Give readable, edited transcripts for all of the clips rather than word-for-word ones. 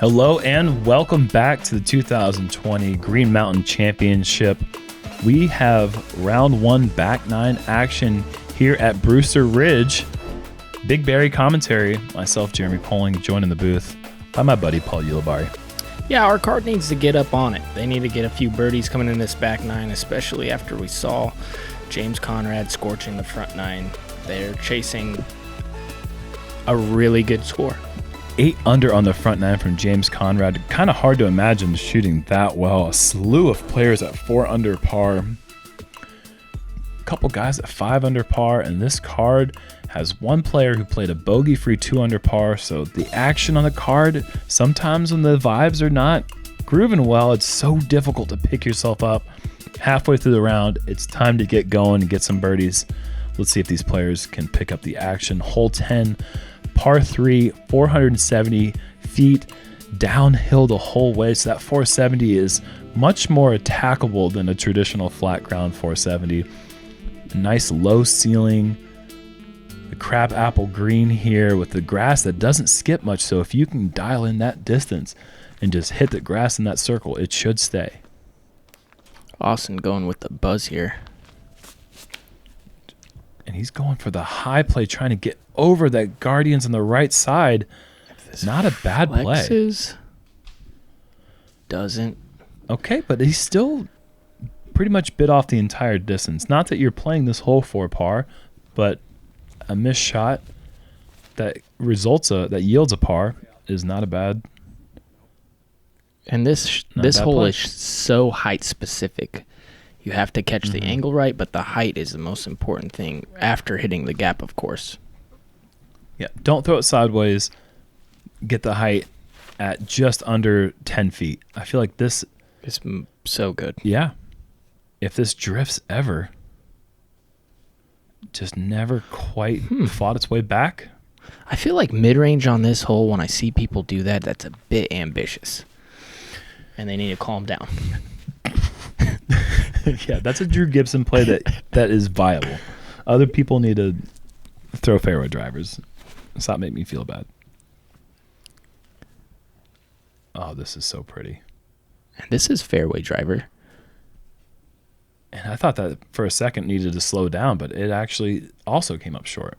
Hello and welcome back to the 2020 Green Mountain Championship. We have round one back nine action here at Brewster Ridge. Big Barry commentary, myself, Jeremy Koling, joined in the booth by my buddy Paul Ulibarri. Yeah, our card needs to get up on it. They need to get a few birdies coming in this back nine, especially after we saw James Conrad scorching the front nine. They're chasing a really good score. 8 under on the front nine from James Conrad. Kind of hard to imagine shooting that well. A slew of players at 4 under par. A couple guys at 5 under par, and this card has one player who played a bogey-free 2 under par. So the action on the card, sometimes when the vibes are not grooving well, it's so difficult to pick yourself up. Halfway through the round, it's time to get going and get some birdies. Let's see if these players can pick up the action. Hole 10. Par 3, 470 feet downhill the whole way. So that 470 is much more attackable than a traditional flat ground 470. A nice low ceiling. The crab apple green here with the grass that doesn't skip much. So if you can dial in that distance and just hit the grass in that circle, it should stay. Austin going with the buzz here. And he's going for the high play, trying to get over that Guardians on the right side. Not a bad play. Doesn't. Okay, but he's still pretty much bit off the entire distance. Not that you're playing this hole for par, but a missed shot that yields a par is not a bad. And this hole play is so height specific. You have to catch the angle right, but the height is the most important thing after hitting the gap, of course. Yeah, don't throw it sideways. Get the height at just under 10 feet. I feel like this is so good. Yeah. If this drifts ever, just never quite fought its way back. I feel like mid-range on this hole, when I see people do that, that's a bit ambitious. And they need to calm down. Yeah, that's a Drew Gibson play that is viable. Other people need to throw fairway drivers. Stop making me feel bad. Oh, this is so pretty. And this is fairway driver. And I thought that for a second needed to slow down, but it actually also came up short.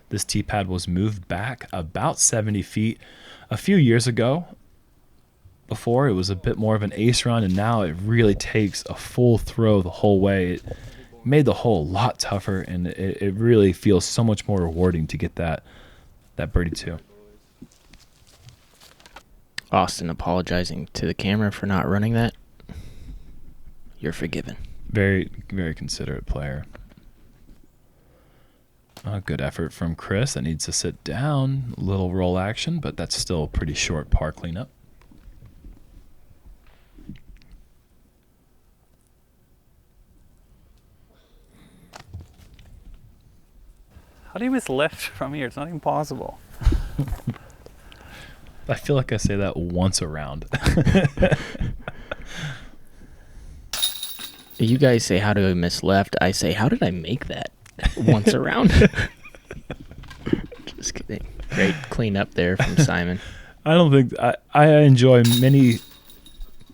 This tee pad was moved back about 70 feet a few years ago. Before, it was a bit more of an ace run, and now it really takes a full throw the whole way. It made the hole a lot tougher, and it really feels so much more rewarding to get that birdie too. Austin apologizing to the camera for not running that. You're forgiven. Very, very considerate player. A good effort from Chris. That needs to sit down. Little roll action, but that's still a pretty short par cleanup. How do you miss left from here? It's not even possible. I feel like I say that once a round. You guys say, how do I miss left? I say, how did I make that once a round? Just kidding. Great cleanup there from Simon. I don't think I enjoy many.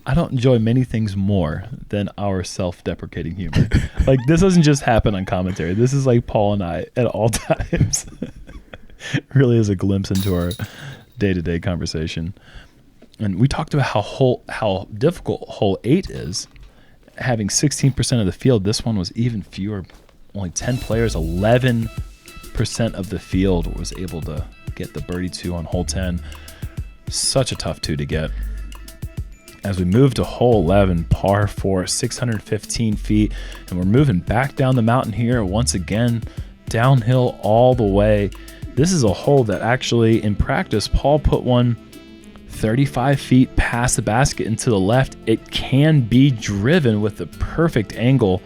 I don't enjoy many things more than our self-deprecating humor. Like, this doesn't just happen on commentary. This is like Paul and I at all times. Really is a glimpse into our day-to-day conversation. And we talked about how difficult hole 8 is. Having 16% of the field, this one was even fewer. Only 10 players, 11% of the field was able to get the birdie 2 on hole 10. Such a tough 2 to get. As we move to hole 11, par 4, 615 feet, and we're moving back down the mountain here once again, downhill all the way. This is a hole that actually, in practice, Paul put one 35 feet past the basket and to the left. It can be driven with the perfect angle,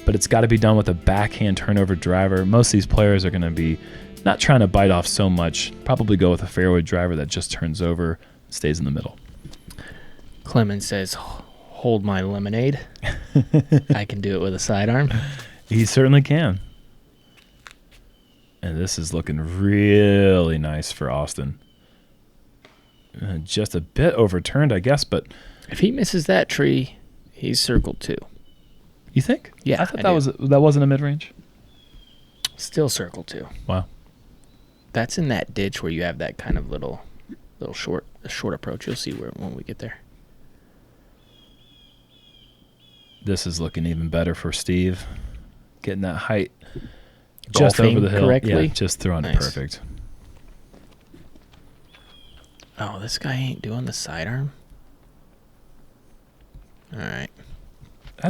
but it's got to be done with a backhand turnover driver. Most of these players are going to be not trying to bite off so much, probably go with a fairway driver that just turns over, stays in the middle. Clemons says, hold my lemonade. I can do it with a sidearm. He certainly can. And this is looking really nice for Austin. Just a bit overturned, I guess, but If he misses that tree, he's circled 2. you think? Yeah, I thought that wasn't a mid-range. Still circle 2. Wow. That's in that ditch where you have that kind of little short approach. You'll see when we get there. This is looking even better for Steve. Getting that height just Golfing over the hill. correctly? Yeah, just throwing it Nice. perfect. Oh, this guy ain't doing the sidearm. All right. I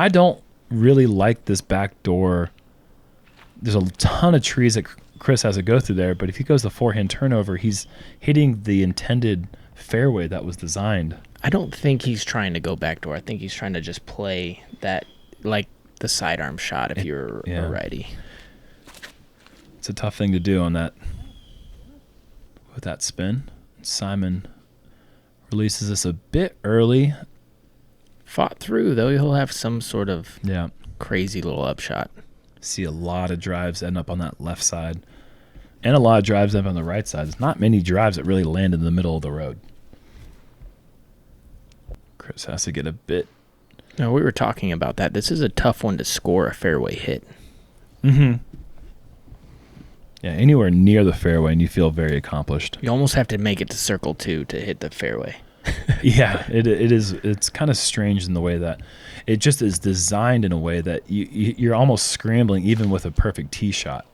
don't really like this back door. There's a ton of trees that Chris has to go through there, but if he goes the forehand turnover, he's hitting the intended fairway that was designed. I don't think he's trying to go backdoor. I think he's trying to just play that, like the sidearm shot if you're a righty. It's a tough thing to do on that with that spin. Simon releases this a bit early. Fought through, though. He'll have some sort of Yeah. crazy little upshot. See a lot of drives end up on that left side and a lot of drives end up on the right side. There's not many drives that really land in the middle of the road. Chris has to get a bit. No, we were talking about that. This is a tough one to score a fairway hit. Mm-hmm. Yeah, anywhere near the fairway and you feel very accomplished. You almost have to make it to circle 2 to hit the fairway. Yeah, it is. It's kind of strange in the way that it just is designed in a way that you're almost scrambling even with a perfect tee shot.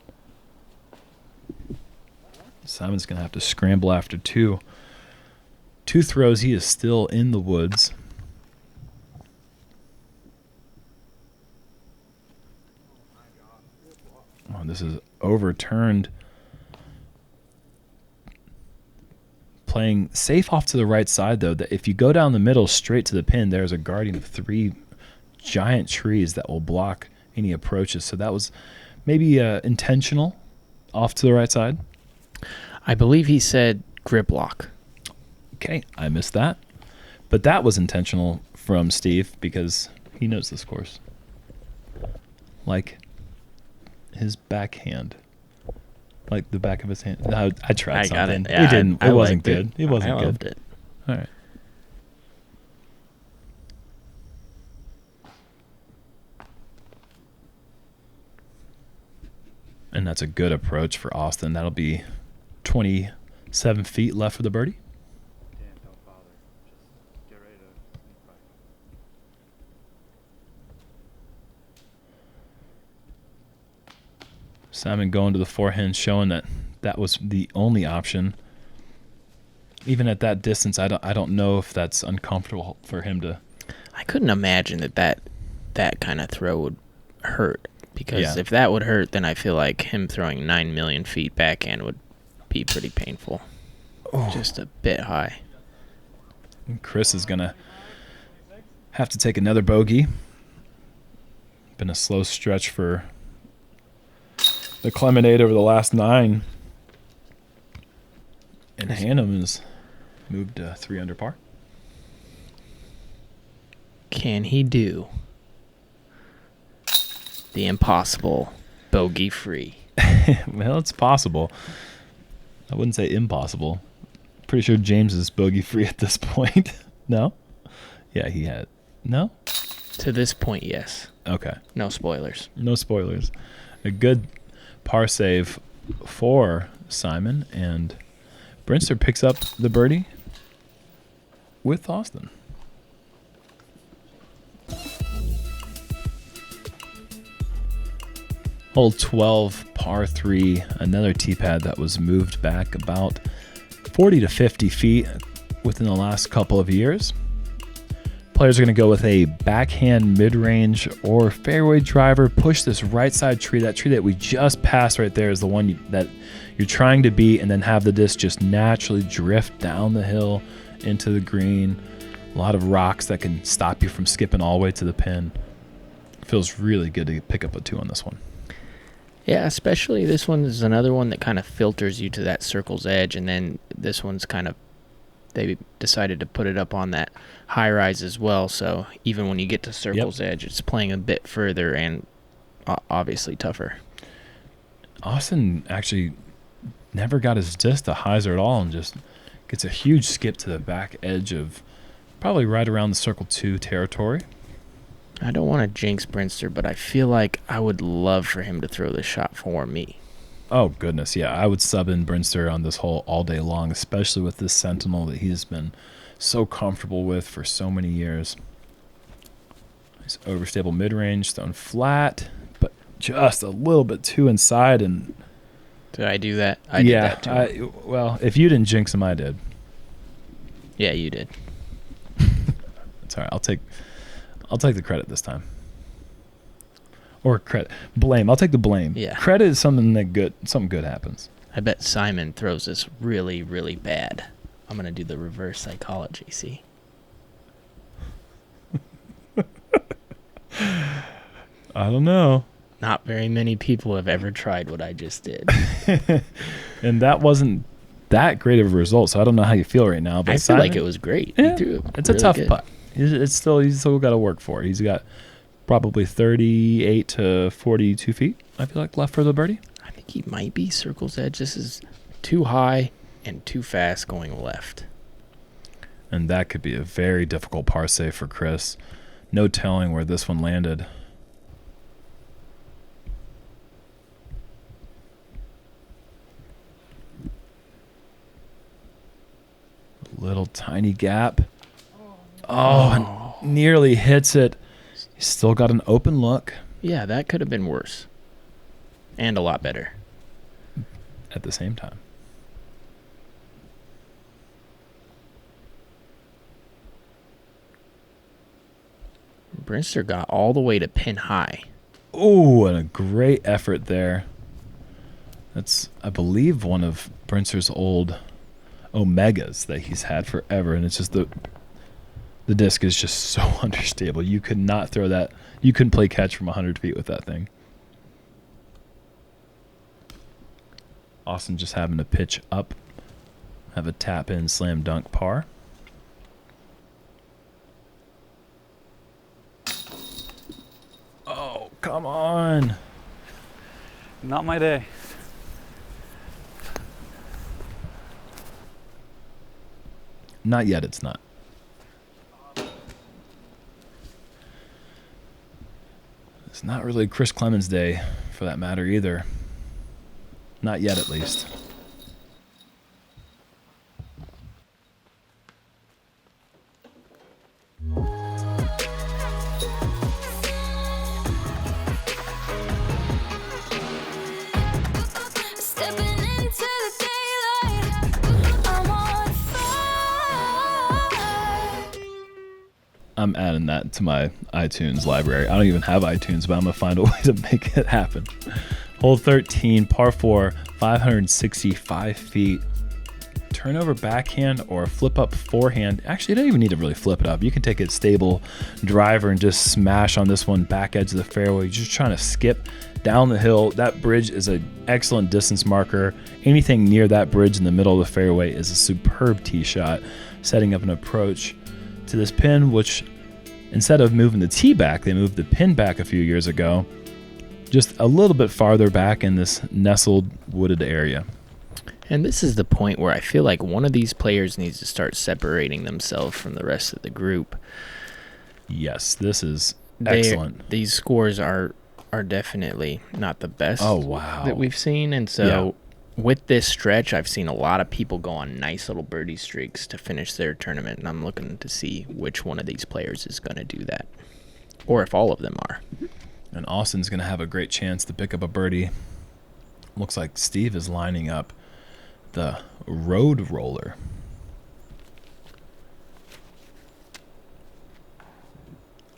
Simon's going to have to scramble after 2 throws. He is still in the woods. Oh, this is overturned. Playing safe off to the right side, though, that if you go down the middle straight to the pin, there's a guardian of 3 giant trees that will block any approaches. So that was maybe intentional off to the right side. I believe he said grip lock. Okay, I missed that. But that was intentional from Steve because he knows this course. Like his backhand. Like the back of his hand. No, I tried I something. got it. Yeah, It didn't. I It wasn't liked good. it. It wasn't I good. loved it. All right. And that's a good approach for Austin. That'll be 27 feet left for the birdie. Dan, don't bother. Just get ready to sneak by. Simon going to the forehand, showing that that was the only option. Even at that distance, I don't know if that's uncomfortable for him to. I couldn't imagine that kind of throw would hurt. Because Yeah. if that would hurt, then I feel like him throwing 9 million feet backhand would be pretty painful. Oh. Just a bit high. Chris is going to have to take another bogey. Been a slow stretch for the Clemons over the last 9. And Hannum has moved 3 under par. Can he do the impossible bogey free? Well, it's possible. I wouldn't say impossible. Pretty sure James is bogey free at this point. No? Yeah, he had. No? To this point, yes. Okay. No spoilers. No spoilers. A good par save for Simon, and Brinster picks up the birdie with Austin. Hole 12, par 3, another tee pad that was moved back about 40 to 50 feet within the last couple of years. Players are going to go with a backhand mid-range or fairway driver, push this right side tree. That tree that we just passed right there is the one that you're trying to beat, and then have the disc just naturally drift down the hill into the green. A lot of rocks that can stop you from skipping all the way to the pin. Feels really good to pick up a 2 on this one. Yeah, especially this one is another one that kind of filters you to that circle's edge, and then this one's kind of, they decided to put it up on that high rise as well, so even when you get to circle's edge, it's playing a bit further and obviously tougher. Austin actually never got his disc to hyzer at all and just gets a huge skip to the back edge of probably right around the circle 2 territory. I don't want to jinx Brinster, but I feel like I would love for him to throw this shot for me. Oh, goodness, yeah. I would sub in Brinster on this hole all day long, especially with this Sentinel that he's been so comfortable with for so many years. Nice overstable mid-range, thrown flat, but just a little bit too inside. And did I do that? I did that too. Well, if you didn't jinx him, I did. Yeah, you did. It's all right. I'll take the credit this time. Or blame. I'll take the blame. Yeah. Credit is something good happens. I bet Simon throws this really, really bad. I'm going to do the reverse psychology, see? I don't know. Not very many people have ever tried what I just did. And that wasn't that great of a result, so I don't know how you feel right now. But I feel like it was great. Yeah, He threw it it's really a tough good. putt. He's still got to work for it. He's got probably 38 to 42 feet, I feel like, left for the birdie. I think he might be circle's edge. This is too high and too fast going left. And that could be a very difficult par save for Chris. No telling where this one landed. Little tiny gap. Oh, and nearly hits it. He's still got an open look. Yeah, that could have been worse. And a lot better. At the same time. Brinster got all the way to pin high. Oh, and a great effort there. That's, I believe, one of Brinster's old Omegas that he's had forever, and it's just the disc is just so understable. You could not throw that. You couldn't play catch from 100 feet with that thing. Austin just having to pitch up, have a tap in slam dunk par. Oh, come on. Not my day. Not yet, it's not. It's not really Chris Clemons' day, for that matter, either. Not yet, at least. Stepping into the daylight, I'm on fire. I'm adding that to my iTunes library. I don't even have iTunes, but I'm going to find a way to make it happen. Hole 13, par 4, 565 feet. Turnover backhand or flip up forehand. Actually, you don't even need to really flip it up. You can take a stable driver and just smash on this one back edge of the fairway. You're just trying to skip down the hill. That bridge is an excellent distance marker. Anything near that bridge in the middle of the fairway is a superb tee shot. Setting up an approach to this pin, which instead of moving the tee back, they moved the pin back a few years ago. Just a little bit farther back in this nestled wooded area. And this is the point where I feel like one of these players needs to start separating themselves from the rest of the group. Yes, this is excellent. These scores are definitely not the best that we've seen. And so with this stretch, I've seen a lot of people go on nice little birdie streaks to finish their tournament. And I'm looking to see which one of these players is going to do that. Or if all of them are. And Austin's going to have a great chance to pick up a birdie. Looks like Steve is lining up the road roller.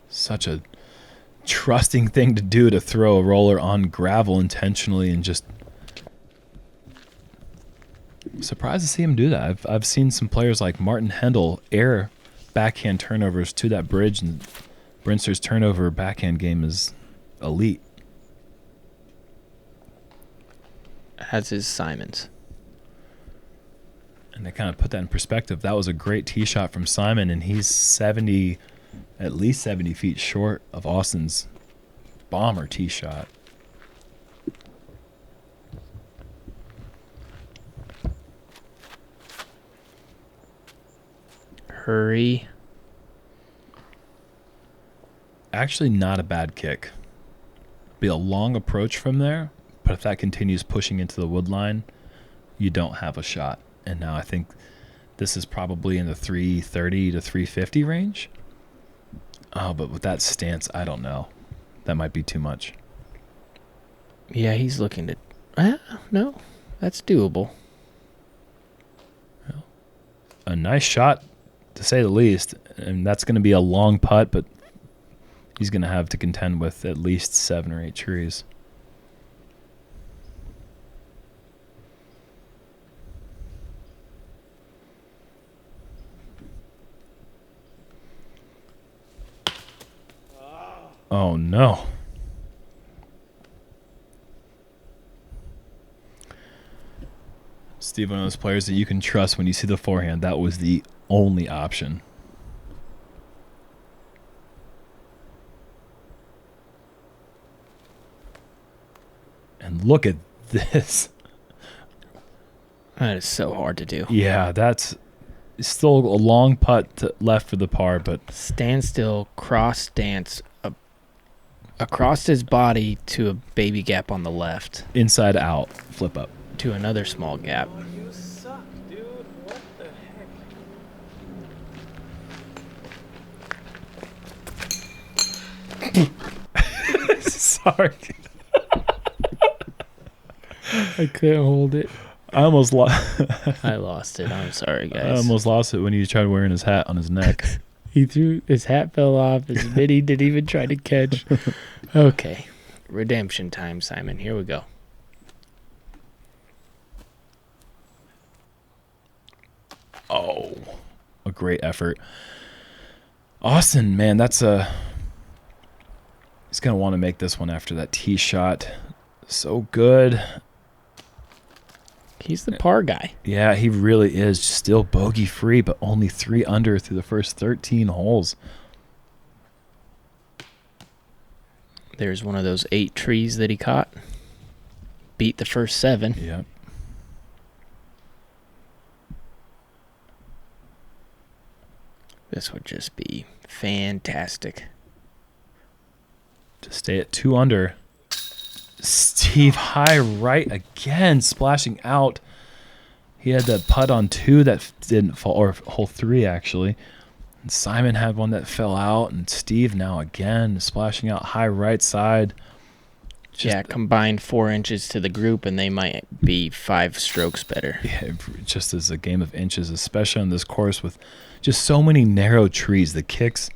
Such a trusting thing to do, to throw a roller on gravel intentionally, and just surprised to see him do that. I've seen some players like Martin Hendel air backhand turnovers to that bridge, and Brinster's turnover backhand game is elite. As is Simon's. And to kind of put that in perspective, that was a great tee shot from Simon, and he's at least 70 feet short of Austin's bomber tee shot. Hurry. Actually, not a bad kick. Be a long approach from there, but if that continues pushing into the wood line, you don't have a shot. And now I think this is probably in the 330 to 350 range. Oh, but with that stance, I don't know. That might be too much. Yeah, he's looking to... no, that's doable. A nice shot, to say the least. And that's going to be a long putt, but he's going to have to contend with at least 7 or 8 trees. Oh, no. Steve, one of those players that you can trust when you see the forehand. That was the only option. And look at this. That is so hard to do. Yeah, that's still a long putt left for the par, but... Stand still, cross stance, across his body to a baby gap on the left. Inside out, flip up. To another small gap. You suck, dude. What the heck? Sorry. I couldn't hold it. I almost lost. I lost it. I'm sorry, guys. I almost lost it when he tried wearing his hat on his neck. He threw his hat fell off. His mini didn't even try to catch. Okay, redemption time, Simon. Here we go. Oh, a great effort. Austin, man, that's a... He's going to want to make this one after that tee shot. So good. He's the par guy. Yeah, he really is. Still bogey free, but only 3 under through the first 13 holes. There's one of those 8 trees that he caught. Beat the first 7. Yep. This would just be fantastic. To stay at 2 under. Steve high right again, splashing out. He had that putt on 2 that didn't fall, or hole 3 actually. And Simon had one that fell out, and Steve now again splashing out high right side. Yeah, combined 4 inches to the group, and they might be 5 strokes better. Yeah, just as a game of inches, especially on this course with just so many narrow trees. The kicks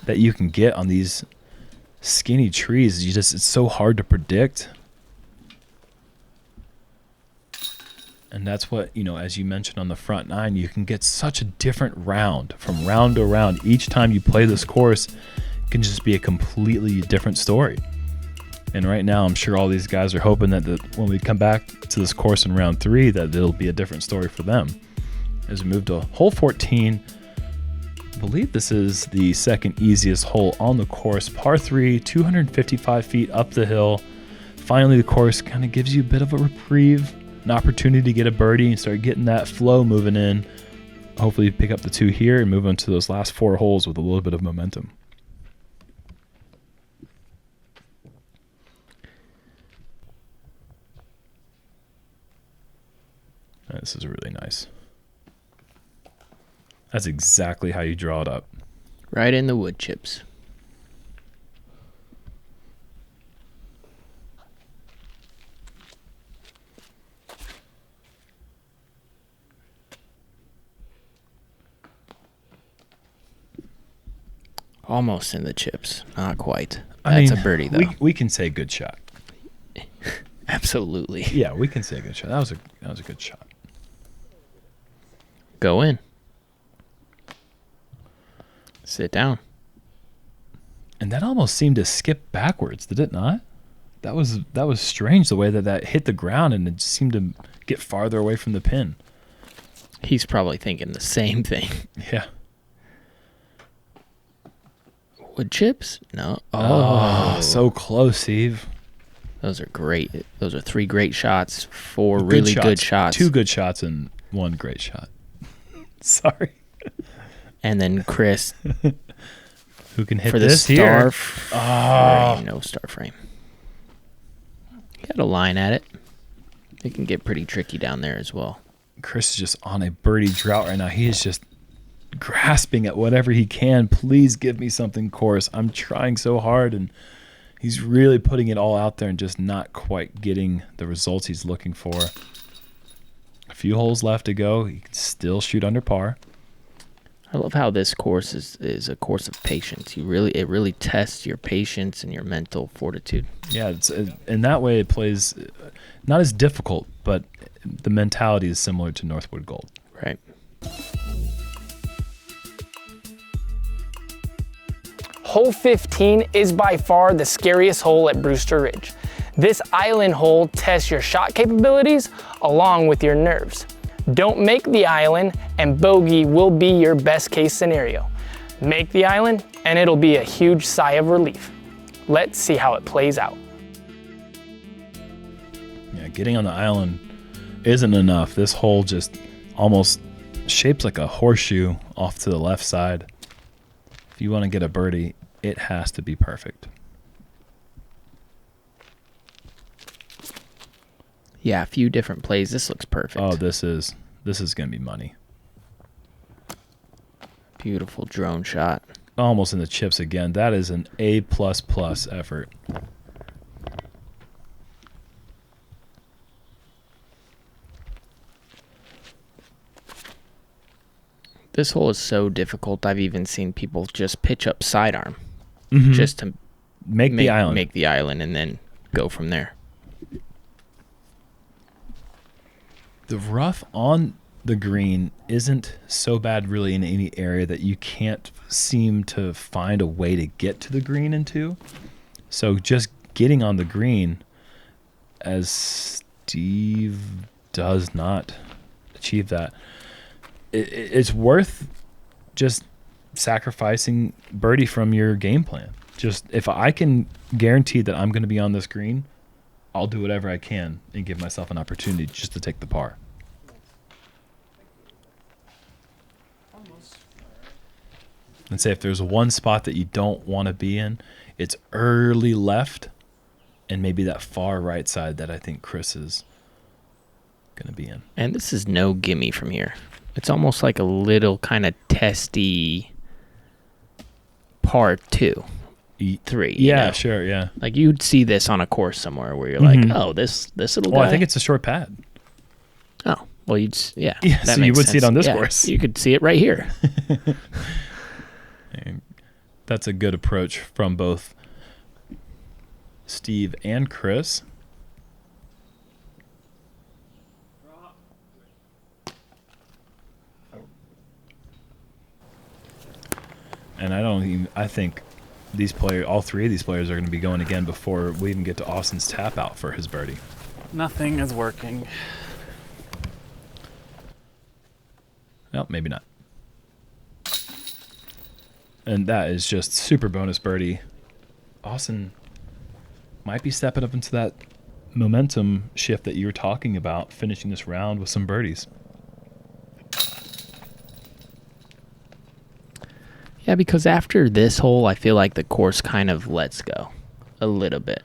that you can get on these skinny trees, it's so hard to predict. And that's what, as you mentioned on the front 9, you can get such a different round from round to round. Each time you play this course, it can just be a completely different story. And right now, I'm sure all these guys are hoping that when we come back to this course in round 3, that it'll be a different story for them. As we move to hole 14, I believe this is the second easiest hole on the course. Par 3, 255 feet up the hill. Finally, the course kind of gives you a bit of a reprieve, an opportunity to get a birdie and start getting that flow moving in. Hopefully, you pick up the 2 here and move on to those last 4 holes with a little bit of momentum. This is really nice. That's exactly how you draw it up. Right in the wood chips. Almost in the chips. Not quite. That's a birdie, though. We can say good shot. Absolutely. Yeah, we can say good shot. That was a good shot. Go in. Sit down. And that almost seemed to skip backwards, did it not? That was strange, the way that hit the ground and it seemed to get farther away from the pin. He's probably thinking the same thing. Yeah. Wood chips? No. Oh, so close, Steve. Those are great. Those are 3 great shots, 4 really good shots. 2 good shots and 1 great shot. Sorry. And then Chris Who can hit for the this star here? frame. No star frame. Got a line at it. It can get pretty tricky down there as well. Chris is just on a birdie drought right now. He is just grasping at whatever he can. Please give me something coarse. I'm trying so hard, and he's really putting it all out there and just not quite getting the results he's looking for. A few holes left to go. He can still shoot under par. I love how this course is a course of patience. It really tests your patience and your mental fortitude. Yeah, in that way it plays not as difficult, but the mentality is similar to Northwood Gold. Right. Hole 15 is by far the scariest hole at Brewster Ridge. This island hole tests your shot capabilities along with your nerves. Don't make the island and bogey will be your best case scenario. Make the island and it'll be a huge sigh of relief. Let's see how it plays out. Yeah, getting on the island isn't enough. This hole just almost shapes like a horseshoe off to the left side. If you want to get a birdie, it has to be perfect. Yeah, a few different plays. This looks perfect. Oh, this is going to be money. Beautiful drone shot. Almost in the chips again. That is an A++ effort. This hole is so difficult. I've even seen people just pitch up sidearm Mhm. just to Make the island. Make the island and then go from there. The rough on the green isn't so bad really in any area that you can't seem to find a way to get to the green into. So just getting on the green, as Steve does not achieve that, it's worth just sacrificing birdie from your game plan. Just if I can guarantee that I'm going to be on this green, I'll do whatever I can and give myself an opportunity just to take the par. And say if there's one spot that you don't want to be in, it's early left and maybe that far right side that I think Chris is going to be in. And this is no gimme from here. It's almost like a little kind of testy par 2, 3. you Yeah, know? sure, yeah. Like you'd see this on a course somewhere where you're Mhm. like, oh, this'll Well, go. I think it's a short pad. Oh, well, yeah. Yeah, that so you makes would see it sense. on this Yeah, course. You could see it right here. And that's a good approach from both Steve and Chris. And I think all three of these players are going to be going again before we even get to Austin's tap out for his birdie. Nothing is working. Well, maybe not. And that is just super bonus birdie. Austin might be stepping up into that momentum shift that you were talking about, finishing this round with some birdies. Yeah, because after this hole, I feel like the course kind of lets go a little bit.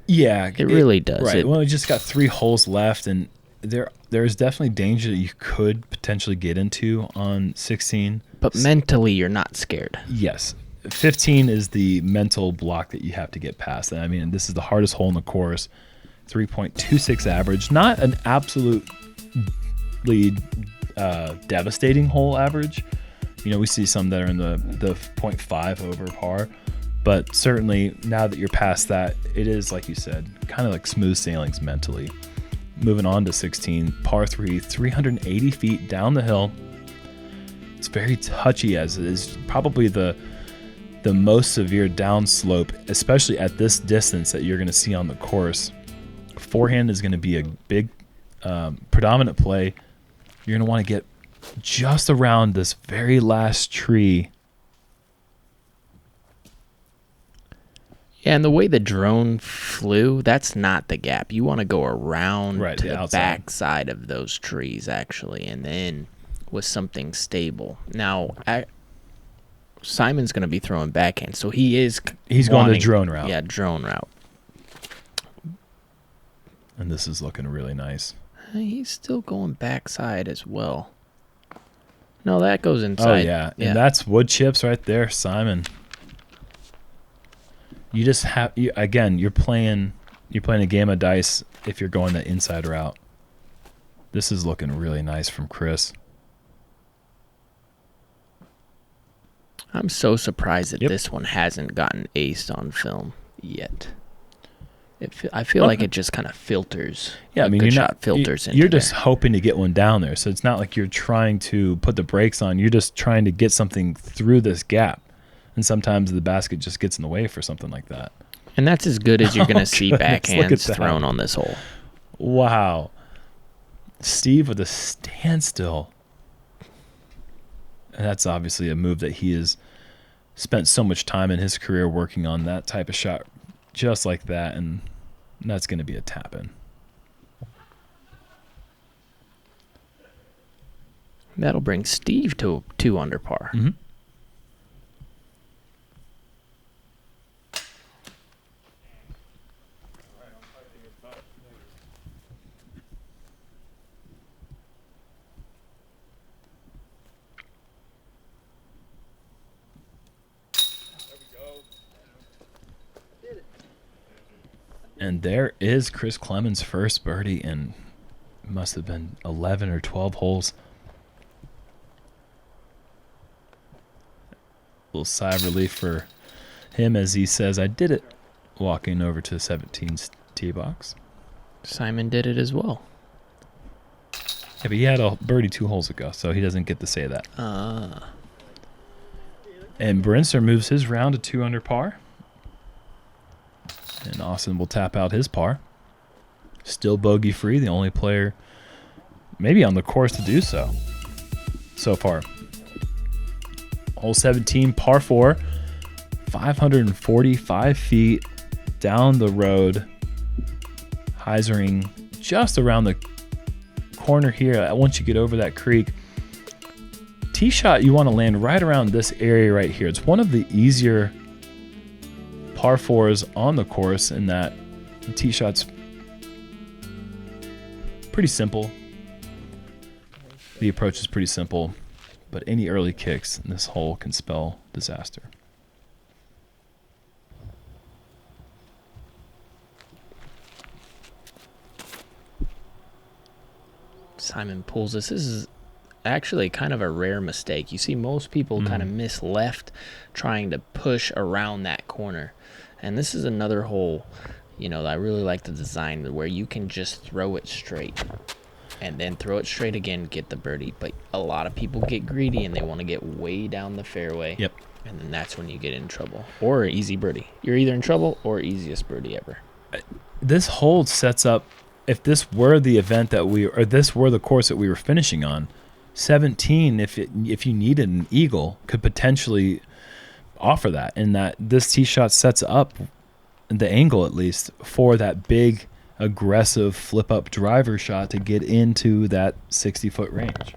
Yeah, It really does. Right. Well, we just got 3 holes left, and there's definitely danger that you could potentially get into on 16. But mentally, you're not scared. Yes. 15 is the mental block that you have to get past. I mean, this is the hardest hole in the course. 3.26 average. Not an absolutely devastating hole average. You know, we see some that are in the 0.5 over par. But certainly, now that you're past that, it is, like you said, kind of like smooth sailings mentally. Moving on to 16, par 3, 380 feet down the hill. It's very touchy, as it is probably the most severe downslope, especially at this distance that you're going to see on the course. Forehand is going to be a big predominant play. You're going to want to get just around this very last tree. Yeah, and the way the drone flew, that's not the gap. You want to go around Right, to the the outside. back side of those trees, actually, and then with something stable. Now, Simon's going to be throwing backhand, so he's going the drone route. Yeah, drone route. And this is looking really nice. He's still going backside as well. No, that goes Oh, inside. yeah. And that's wood chips right there, Simon. You just have, again, you're playing a game of dice if you're going the inside route. This is looking really nice from Chris. I'm so surprised that this one hasn't gotten aced on film yet. I feel like it just kind of filters. Yeah, I mean, filters into you're just hoping to get one down there. So it's not like you're trying to put the brakes on. You're just trying to get something through this gap. And sometimes the basket just gets in the way for something like that. And that's as good as you're going to see backhands that. thrown on this hole. Wow. Steve with a standstill. And that's obviously a move that he has spent so much time in his career working on, that type of shot just like that, and that's going to be a tap-in. That'll bring Steve to 2 under par. Mm-hmm. And there is Chris Clemons' first birdie in must have been 11 or 12 holes. A little sigh of relief for him as he says, I did it, walking over to the 17's tee box. Simon did it as well. Yeah, but he had a birdie 2 holes ago, so he doesn't get to say that. And Brinster moves his round to 2 under par. And Austin will tap out his par. Still bogey free, the only player maybe on the course to do so far. Hole 17, par 4, 545 feet down the road. Heisering just around the corner here. Once you get over that creek, tee shot, you want to land right around this area right here. It's one of the easier par 4s on the course in that the tee shot's pretty simple. The approach is pretty simple, but any early kicks in this hole can spell disaster. Simon pulls this. This is actually kind of a rare mistake. You see most people kind of miss left trying to push around that corner. And this is another hole, I really like the design where you can just throw it straight and then throw it straight again, get the birdie. But a lot of people get greedy and they want to get way down the fairway. Yep. And then that's when you get in trouble. Or easy birdie. You're either in trouble or easiest birdie ever. This hole sets up, if this were the event this were the course that we were finishing on, 17, if you needed an eagle, could potentially offer that, and that this tee shot sets up the angle, at least, for that big aggressive flip up driver shot to get into that 60-foot range.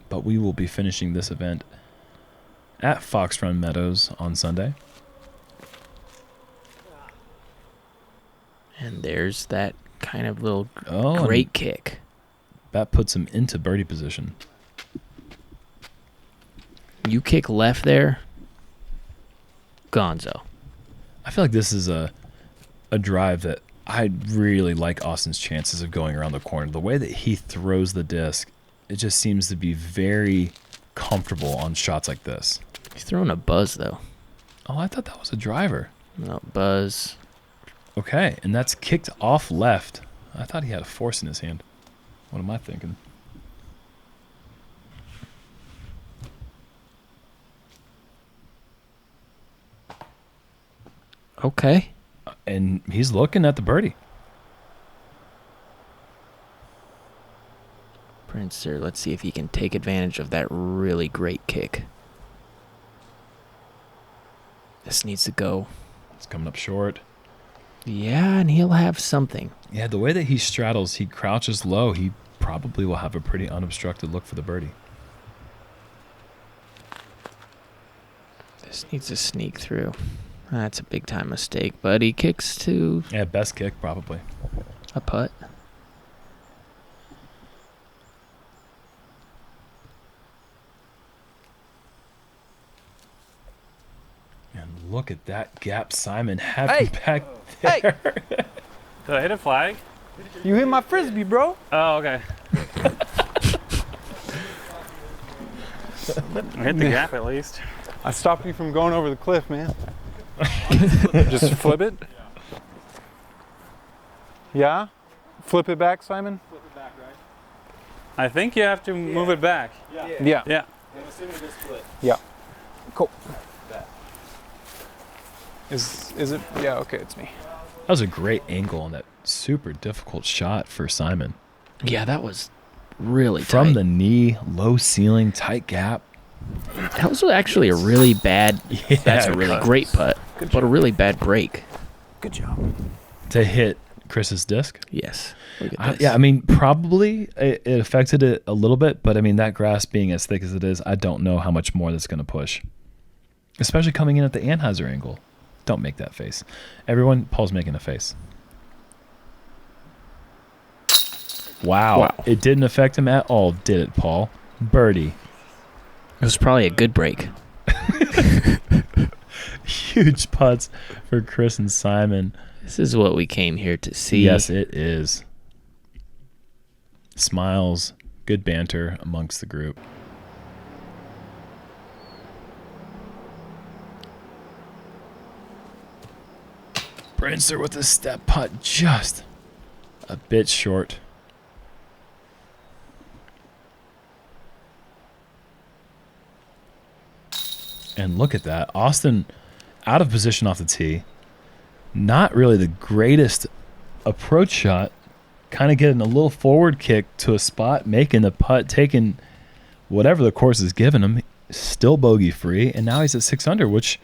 But we will be finishing this event at Fox Run Meadows on Sunday. And there's that kind of little Oh, great kick. That puts him into birdie position. You kick left there, gonzo. I feel like this is a drive that I really like Austin's chances of going around the corner. The way that he throws the disc, it just seems to be very comfortable on shots like this. He's throwing a buzz, though. Oh, I thought that was a driver. No, buzz. Okay, and that's kicked off left. I thought he had a force in his hand. What am I thinking? Okay. And he's looking at the birdie. Brinster, let's see if he can take advantage of that really great kick. This needs to go. It's coming up short. Yeah, and he'll have something. Yeah, the way that he straddles, he crouches low. He probably will have a pretty unobstructed look for the birdie. This needs to sneak through. That's a big time mistake, but he kicks to Yeah, best kick probably. a putt. And look at that gap Simon having back Hey! there. Did I hit a flag? You hit my frisbee, bro. Oh, okay. I hit the gap at least. I stopped you from going over the cliff, man. Just flip it. Yeah? Flip it back, Simon? I think you have to move it back. Yeah. Yeah. Yeah. Cool. Is it? Yeah, okay, it's me. That was a great angle on that super difficult shot for Simon. Yeah, that was really From tight. the knee, low ceiling, tight gap. That was actually a really bad. That's a really great putt, but a really bad break. Good job. To hit Chris's disc. Yes. Look at this. Yeah, I mean, probably it affected it a little bit, but I mean, that grass being as thick as it is, I don't know how much more that's going to push. Especially coming in at the Anheuser angle. Don't make that face. Everyone, Paul's making a face. Wow. It didn't affect him at all, did it, Paul? Birdie. It was probably a good break. Huge putts for Chris and Simon. This is what we came here to see. Yes, it is. Smiles, good banter amongst the group. Brinster with a step putt, just a bit short. And look at that. Austin out of position off the tee. Not really the greatest approach shot. Kind of getting a little forward kick to a spot, making the putt, taking whatever the course is giving him. Still bogey free. And now he's at 6 under, which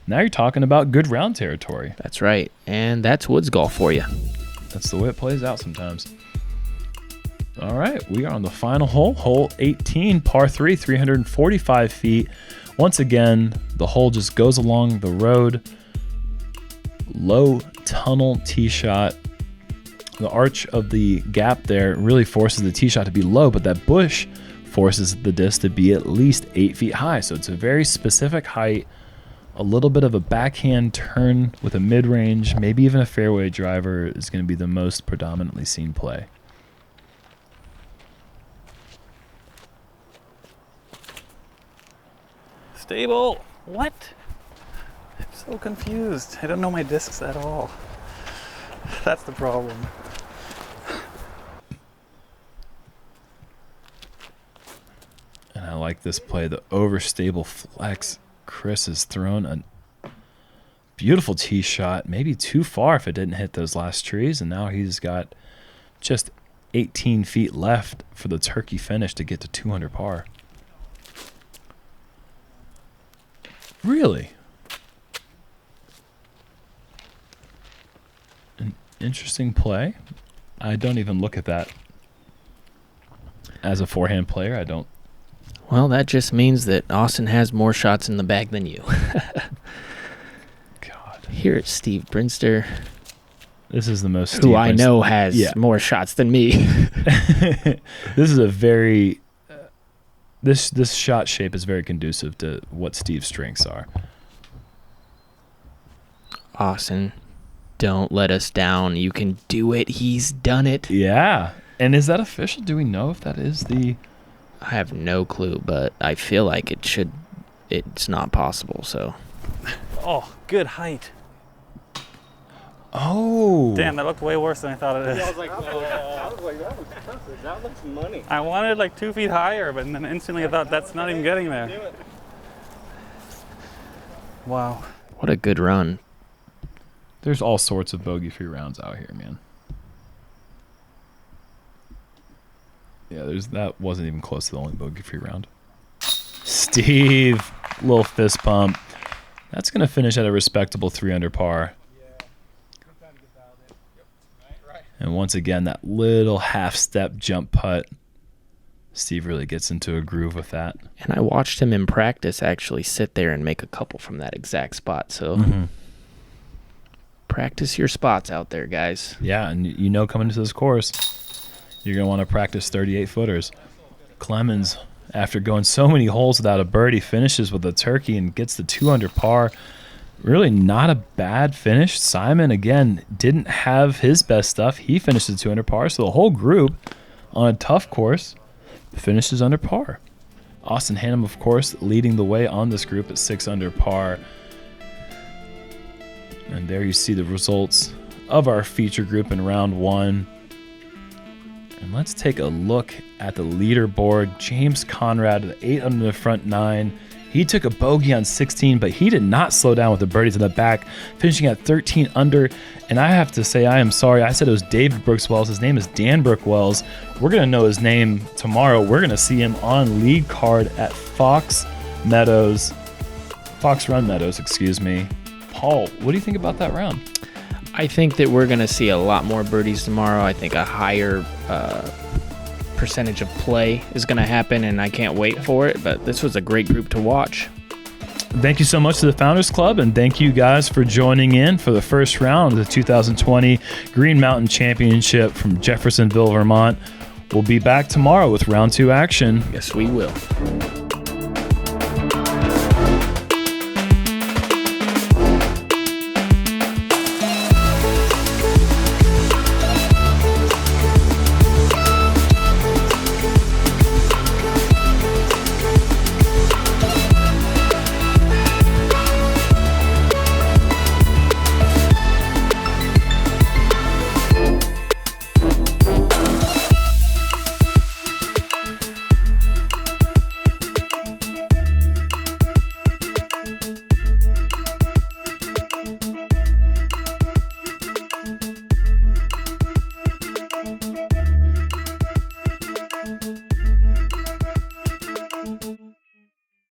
now you're talking about good round territory. That's right. And that's woods golf for you. That's the way it plays out sometimes. All right, we are on the final hole, hole 18, par 3, 345 feet. Once again, the hole just goes along the road. Low tunnel tee shot. The arch of the gap there really forces the tee shot to be low, but that bush forces the disc to be at least 8 feet high. So it's a very specific height. A little bit of a backhand turn with a mid-range, maybe even a fairway driver is going to be the most predominantly seen play. Stable. What? I'm so confused. I don't know my discs at all. That's the problem. And I like this play, the overstable flex. Chris has thrown a beautiful tee shot, maybe too far if it didn't hit those last trees, and now he's got just 18 feet left for the turkey finish to get to 200 par. Really? An interesting play. I don't even look at that as a forehand player. I don't. Well, that just means that Austin has more shots in the bag than you. God. Here it's Steve Brinster, This is the most who Steve I Brinster- know has Yeah. more shots than me. This is a very this shot shape is very conducive to what Steve's strengths are. Austin, don't let us down. You can do it. He's done it. Yeah. And is that official? Do we know if that is the I have no clue, but I feel like it should. It's not possible, so. Oh, good height. Oh. Damn, that looked way worse than I thought it is. I was like, that looks perfect. That looks money. I wanted like 2 feet higher, but then instantly I thought that's not even getting there. Wow. What a good run. There's all sorts of bogey-free rounds out here, man. Yeah, that wasn't even close to the only bogey-free round. Steve, little fist pump. That's going to finish at a respectable 3 under par. And once again, that little half-step jump putt. Steve really gets into a groove with that. And I watched him in practice actually sit there and make a couple from that exact spot. So practice your spots out there, guys. Yeah, and you know coming into this course, you're going to want to practice 38-footers. Clemons, after going so many holes without a birdie, finishes with a turkey and gets the 2 under par. Really not a bad finish. Simon, again, didn't have his best stuff. He finished the 2 under par, so the whole group on a tough course finishes under par. Austin Hannum, of course, leading the way on this group at 6 under par. And there you see the results of our feature group in round 1. And let's take a look at the leaderboard. James Conrad, the 8 under the front 9. He took a bogey on 16, but he did not slow down with the birdies in the back, finishing at 13 under. And I have to say, I am sorry. I said it was David Brooks Wells. His name is Dan Brook Wells. We're going to know his name tomorrow. We're going to see him on lead card at Fox Run Meadows, excuse me. Paul, what do you think about that round? I think that we're going to see a lot more birdies tomorrow. I think a higher percentage of play is going to happen, and I can't wait for it. But this was a great group to watch. Thank you so much to the Founders Club, and thank you guys for joining in for the first round of the 2020 Green Mountain Championship from Jeffersonville, Vermont. We'll be back tomorrow with round 2 action. Yes, we will.